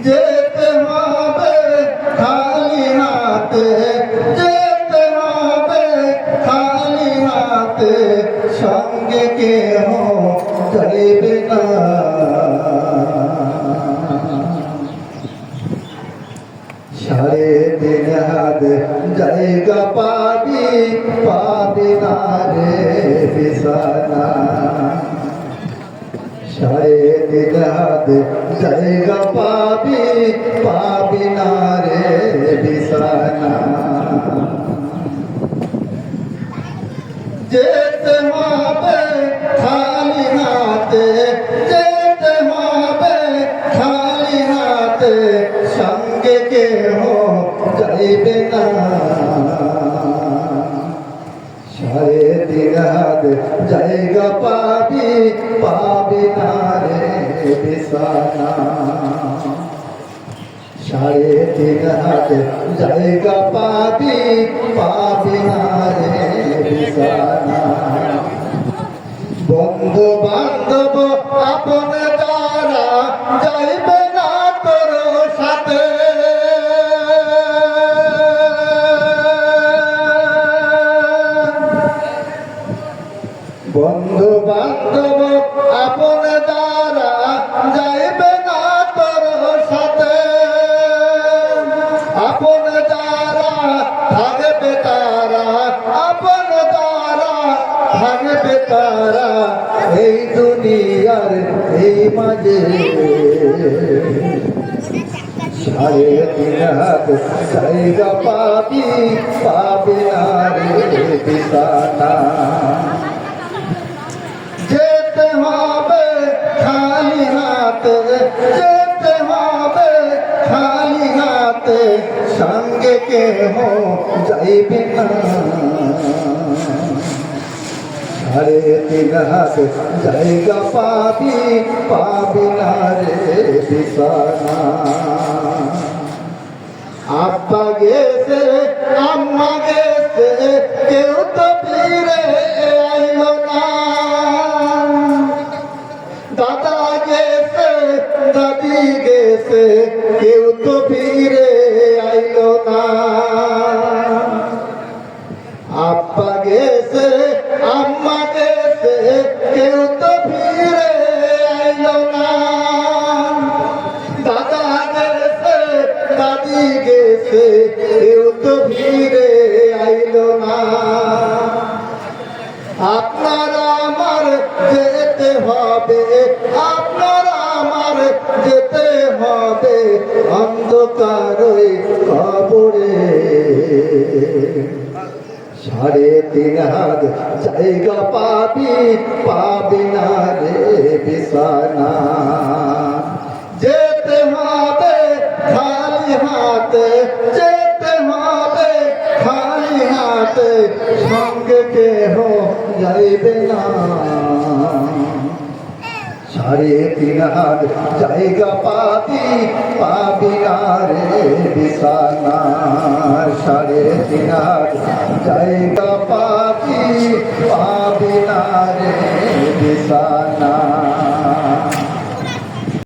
যেতে হবে খালি হাতে, যেতে হবে খালি হাতে, সঙ্গে কেহ যাইবে না। সাড়ে তিন হাত জায়গা পাবি, পাবি না রে বিছানা। সাড়ে তিন হাত জায়গা পাবি, পাবি না রে বিছানা। যেতে হবে খালি হাতে, যেতে হবে খালি হাতে, সঙ্গে কেহ যাইবে না। সাড়ে তিন হাত জায়গা পাবি, পাবি না রে বিছানা। সাড়ে তিন হাত জায়গা পাবি, পাবি না রে বিছানা। বন্ধু বান্ধব আপন যারা যাইবে না তোর সাথে, বন্ধু বান্ধব আপন যারা যাইবে না তোর সাথে, আপন যারা থাকবে তারা, আপন যারা থাকবে তারা এই দুনিয়ার এই মাঝে। সাড়ে তিন হাত জায়গা পাবি, পাবি না রে বিছানা। যেতে হবে খালি হাতে, যেতে হবে খালি হাতে, সঙ্গে কেহ যাইবে না। সাড়ে তিন হাত জায়গা পাবি, পাবি না রে বিছানা। আব্বা গেছে আম্মা গেছে, কেউ তো ফিরে আইলো না। দাদা গেছে দাদি গেছে, কেউ তো ফিরে আইলো না। আব্বা গেছে আম্মা গেছে, কেউ তো ফিরে আইলো না। দাদা গেছে দাদি গেছে, কেউ তো ফিরে আইলো না। আপনার আমার যেতে হবে, আপনার আমার যেতে হবে অন্ধকার কবরে। সাড়ে তিন হাত জায়গা পাবি, পাবি না রে বিছানা। যেতে হবে খালি হাতে, যেতে হবে খালি হাতে, সঙ্গে কেহ যাইবে না। সাড়ে তিন হাত জায়গা পাবি, পাবি না রে বিছানা। সাড়ে তিন হাত জায়গা পাবি, পাবি না রে বিছানা।